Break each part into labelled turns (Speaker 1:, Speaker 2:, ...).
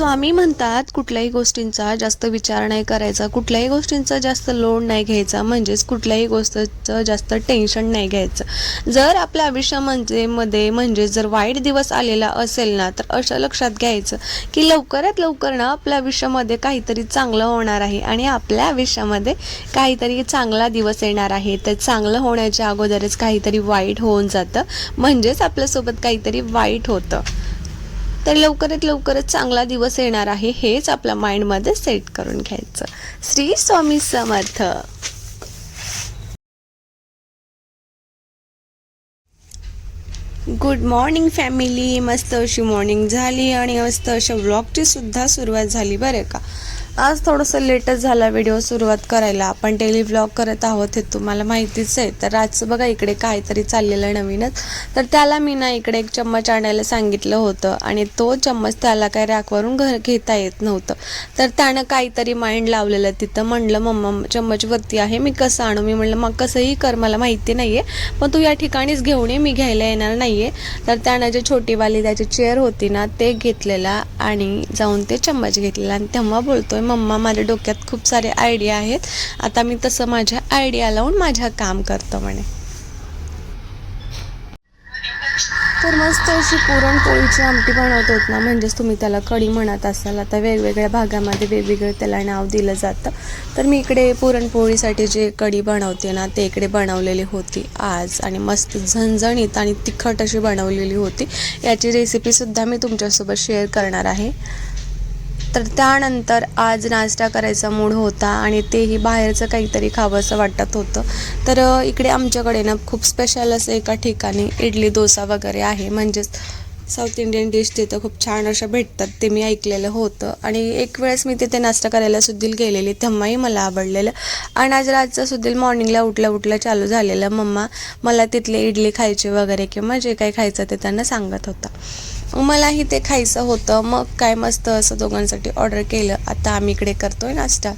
Speaker 1: स्वामी म्हणतात कुठल्याही गोष्टींचा जास्त विचार नाही करायचा, कुठल्याही गोष्टींचा जास्त लोड नाही घ्यायचा, म्हणजेच कुठल्याही गोष्टीचं जास्त टेन्शन नाही घ्यायचं. जर आपल्या आयुष्यामध्ये म्हणजे जर वाईट दिवस आलेला असेल ना, तर असं लक्षात घ्यायचं की लवकरात लवकर ना आपल्या आयुष्यामध्ये काहीतरी चांगलं होणार आहे आणि आपल्या आयुष्यामध्ये काहीतरी चांगला दिवस येणार आहे. तर चांगलं होण्याच्या अगोदरच काहीतरी वाईट होऊन जातं, म्हणजेच आपल्यासोबत काहीतरी वाईट होतं. तर लवकरच चांगला दिवस येणार आहे हेच आपल्या माइंडमध्ये सेट करून घ्यायचं. Shri Swami Samarth. Good morning family. मस्त अशी मॉर्निंग झाली आणि मस्त अशा व्लॉगची सुद्धा सुरुवात झाली बरं का. आज थोडंसं लेटच झाला व्हिडिओ सुरुवात करायला. आपण डेली व्लॉग करत आहोत हे तुम्हाला माहितीच आहे. तर आजचं बघा इकडे काहीतरी चाललेलं नवीनच. तर त्याला मी ना इकडे एक चम्मच आणायला सांगितलं होतं आणि तो चम्मच त्याला काय रॅकवरून घेता येत नव्हतं. तर त्यानं काहीतरी माइंड लावलेलं तिथं. म्हणलं मम्मा चम्मच वरती आहे, मी कसं आणू? मी म्हणलं मग कसंही कर, मला माहिती नाही आहे, पण तू या ठिकाणीच घेऊन ये, मी घ्यायला येणार नाही आहे. तर त्यानं जे छोटीवाली त्याची चेअर होती ना ते घेतलेला आणि जाऊन ते चम्मच घेतलेला आणि तेव्हा बोलतोय मम्मा माझ्या डोक्यात खूप सारे आयडिया आहेत, आता मी तसं माझ्या आयडिया लावून माझं काम करतो म्हणे. तर मस्त अशी पुरणपोळीची आमटी बनवत होत ना, म्हणजेच तुम्ही त्याला कढी म्हणत असाल. आता वेगवेगळ्या भागामध्ये वेगवेगळं त्याला नाव दिलं जातं. तर मी इकडे पुरणपोळीसाठी जे कढी बनवते ना ते इकडे बनवलेली होती आज आणि मस्त झणझणीत आणि तिखट अशी बनवलेली होती. याची रेसिपीसुद्धा मी तुमच्यासोबत शेअर करणार आहे. तर त्यानंतर आज नाश्ता करायचा मूड होता आणि तेही बाहेरचं काहीतरी खावं असं वाटत होतं. तर इकडे आमच्याकडे ना खूप स्पेशल असं एका ठिकाणी इडली डोसा वगैरे आहे, म्हणजेच साऊथ इंडियन डिश तिथं खूप छान अशा भेटतात, ते मी ऐकलेलं होतं. आणि एक वेळेस मी तिथे नाश्ता करायला सुद्धा गेलेली, तेव्हाही मला आवडलेलं. आणि आज रातचं सुद्धा मॉर्निंगला उठल्या चालू झालेलं, मम्मा मला तिथले इडली खायची वगैरे किंवा जे काही खायचं ते त्यांना सांगत होता. मलाही ते खायचं होतं. मग काय मस्त असं दोघांसाठी ऑर्डर केलं. आता आम्ही इकडे करतोय नाश्ता.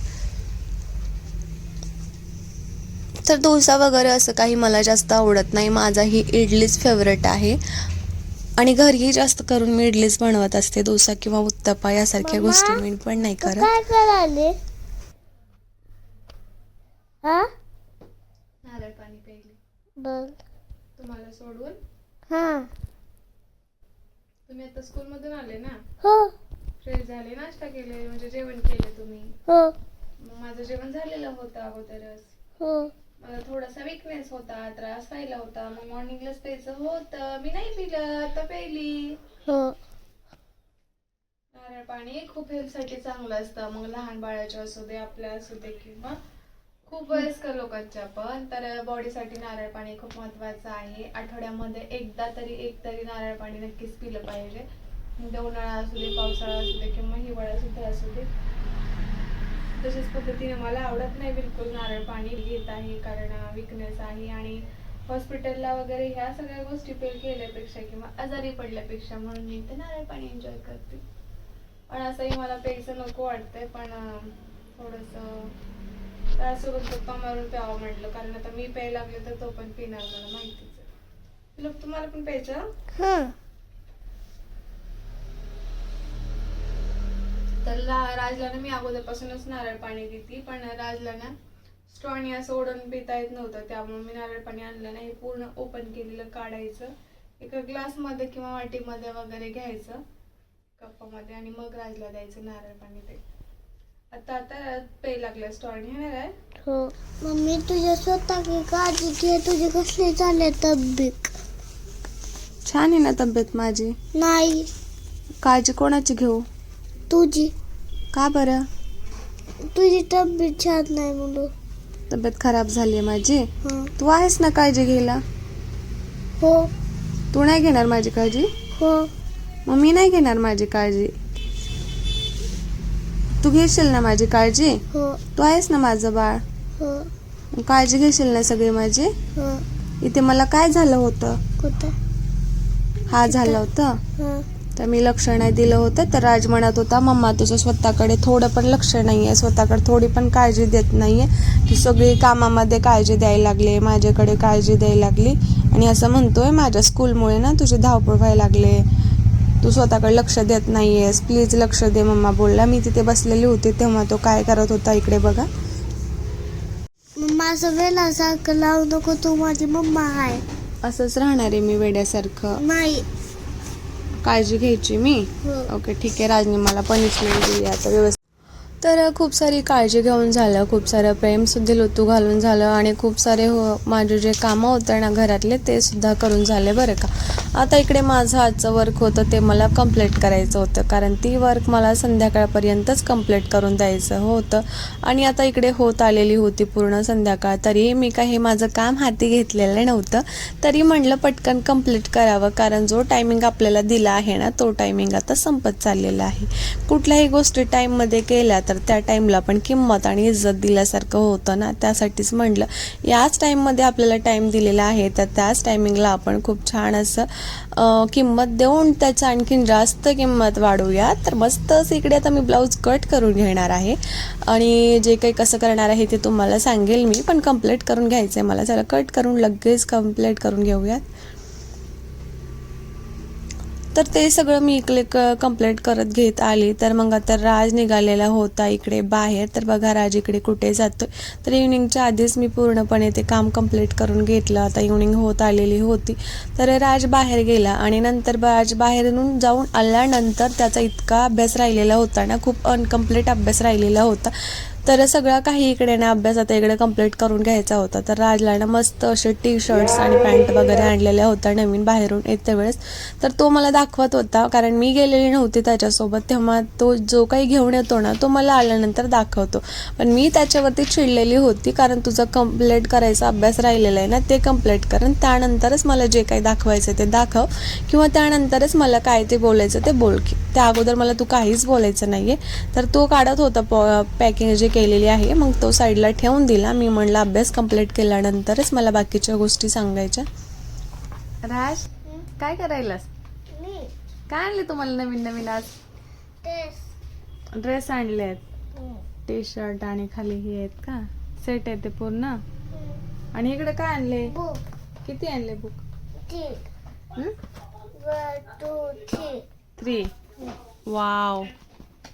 Speaker 1: तर डोसा वगैरे असं काही मला जास्त आवडत नाही, माझा ही इडलीच फेवरेट आहे आणि घरीही जास्त करून मी इडलीच बनवत असते. डोसा किंवा उत्तप्पा यासारख्या गोष्टी मी पण नाही करत. नारळ पाणी प्यायले तुम्हाला सोडून. तुम्ही आता स्कूल मधून आले ना? हो. फ्रेश झाले, नाश्ता केले, म्हणजे जेवण केले तुम्ही? हो. मग माझं जेवण झालेलं होतं अगोदरच. हो. मला थोडासा विकनेस होता, त्रास व्हायला होता, मग मॉर्निंगलाच प्यायचं होतं, मी नाही पिलं, आता प्यायली. हो. नारळ पाणी खूप हेल्थसाठी चांगलं असतं, मग लहान बाळाच्या असू दे, आपल्या असू दे किंवा खूप वयस्कर लोकांच्या पण. तर बॉडीसाठी नारळ पाणी खूप महत्वाचं आहे. आठवड्यामध्ये एक तरी नारळ पाणी नक्कीच पिलं पाहिजे. म्हणजे उन्हाळा असू दे, पावसाळा असू दे किंवा हिवाळा सुद्धा असू दे. तशाच पद्धतीने मला आवडत नाही बिलकुल नारळ पाणी घेत आहे, कारण विकनेस आहे आणि हॉस्पिटलला वगैरे ह्या सगळ्या गोष्टी पेल केल्यापेक्षा किंवा आजारी पडल्यापेक्षा म्हणून मी ते नारळ पाणी एन्जॉय करते. पण असंही मला प्यायचं नको वाटतंय, पण थोडंसं त्यासोबत गप्पा मारून प्यावं म्हटलं, कारण आता मी प्यायला लागले तर तो पण पिणार, मला माहितीच आहे. लोक तुम्हाला पण प्यायचं. तर राजला ना मी अगोदरपासूनच नारळ पाणी देते, पण राजला ना स्ट्रॉनी असं ओढून पिता येत नव्हतं, त्यामुळे मी नारळ पाणी आणलं नाही. पूर्ण ओपन केलेलं काढायचं, एका ग्लासमध्ये किंवा वाटीमध्ये वगैरे घ्यायचं कपामध्ये आणि मग राजला द्यायचं नारळ पाणी. ते आता पे लागलं स्टॉर्नी येणार आहे. हो मम्मी, तुझ्या स्वतःची काळजी घे, तुझी कसली चालली तब्येत? छान आहे ना तब्येत माझी. नाही, काळजी कोणाची घेऊ? तुझी. का बरं? तुझी तब्येत छान नाही म्हणून. तब्येत खराब झाली आहे माझी? तू आहेस ना काळजी घ्यायला? हो. तू नाही घेणार माझी काळजी? हो. मग मी नाही घेणार माझी काळजी. तू घेशील ना माझी काळजी? हो. तू आहेस ना माझं बाळ? हो. काळजी घेशील ना सगळी माझी? हो. इथे मला काय झालं होतं? कुठं? हा झालं होतं. तर मी लक्ष नाही दिलं होतं, तर राज म्हणत होता मम्मा तुझं स्वतःकडे थोडं पण लक्ष नाहीये, स्वतःकडे थोडी पण काळजी देत नाहीये, ती सगळी कामामध्ये काळजी द्यायला लागले, माझ्याकडे काळजी द्यायला लागली आणि असं म्हणतोय माझ्या स्कूलमुळे ना तुझी धावपळ व्हायला लागले, तू स्वतःकडे लक्ष देत नाहीयेस, प्लीज लक्ष दे मम्मा बोलला. मी तिथे बसलेली होती तेव्हा तो काय करत होता इकडे बघा.
Speaker 2: मम्मा असं वेळासारखं लावू नको, तू माझी मम्मा आहे.
Speaker 1: असंच राहणार आहे मी वेड्यासारखं.
Speaker 2: नाही.
Speaker 1: काळजी घ्यायची मी.
Speaker 2: हो.
Speaker 1: ओके ठीक आहे. राजने मला पनिशमेंट दिली आता व्यवस्थित. तर खूप सारी काळजी घेऊन झालं, खूप सारं प्रेमसुद्धा लुतू घालून झालं आणि खूप सारे माझे जे कामं होतं ना घरातले ते सुद्धा करून झाले बरं का. आता इकडे माझं आजचं वर्क होतं ते मला कंप्लीट करायचं होतं, कारण ती वर्क मला संध्याकाळपर्यंतच कंप्लीट करून द्यायचं होतं. आणि आता इकडे होत आलेली होती पूर्ण संध्याकाळ, तरी मी काही माझं काम हाती घेतलेलं नव्हतं. तरी म्हणलं पटकन कंप्लीट करावं, कारण जो टायमिंग आपल्याला दिला आहे ना तो टायमिंग आता संपत चाललेला आहे. कुठल्याही गोष्टी टाईममध्ये केल्या तर त्या टाईमला पण किंमत आणि इज्जत दिल्यासारखं होतं ना, त्यासाठीच म्हटलं याच टाईममध्ये आपल्याला टाईम दिलेला आहे तर त्याच टायमिंगला आपण खूप छान असं किंमत देऊन त्याचं आणखीन जास्त किंमत वाढवूया. तर मस्तच इकडे आता मी ब्लाऊज कट करून घेणार आहे आणि जे काही कसं करणार आहे ते तुम्हाला सांगेल मी, पण कंप्लीट करून घ्यायचं आहे मला. चला कट करून लगेच कंप्लीट करून घेऊयात. तर ते सगळं मी इकडे कंप्लीट करत घेत आली. तर मग आता राज निघालेला होता इकडे बाहेर. तर बघा राज इकडे कुठे जातो. तर इव्हनिंगच्या आधीच मी पूर्णपणे ते काम कंप्लीट करून घेतलं. आता इव्हनिंग होत आलेली होती तर राज बाहेर गेला आणि नंतर राज बाहेरून जाऊन आल्यानंतर त्याचा इतका अभ्यास राहिलेला होता ना, खूप अनकम्प्लीट अभ्यास राहिलेला होता. तर सगळा काही इकडे ना अभ्यास आता इकडे कंप्लीट करून घ्यायचा होता. तर राजला ना मस्त असे टी शर्ट्स आणि पॅन्ट वगैरे आणलेल्या होत्या नवीन बाहेरून येत्या वेळेस. तर तो मला दाखवत होता, कारण मी गेलेली नव्हती त्याच्यासोबत, तेव्हा तो जो काही घेऊन येतो ना तो मला आल्यानंतर दाखवतो. पण मी त्याच्यावरती चिडलेली होती, कारण तुझं कंप्लीट करायचा अभ्यास राहिलेला आहे ना ते कंप्लीट कर, त्यानंतरच मला जे काही दाखवायचं ते दाखव, किंवा त्यानंतरच मला काय ते बोलायचं ते बोल. त्या अगोदर मला तू काहीच बोलायचं नाही आहे. तर तो काढत होता पॅकिंग जे केलेली आहे, मग तो साईडला ठेवून दिला. मी म्हणलं अभ्यास कंप्लीट केल्यानंतरच मला बाकीच्या गोष्टी सांगायच्या. राज काय करायलास? काय आणले तुम्हाला नवीन नवीन आज? ड्रेस आणले आहेत, टी शर्ट आणि खाली हे आहेत का सेट आहे ते पूर्ण. आणि इकडे काय आणले? किती आणले बुक? 3. वाव,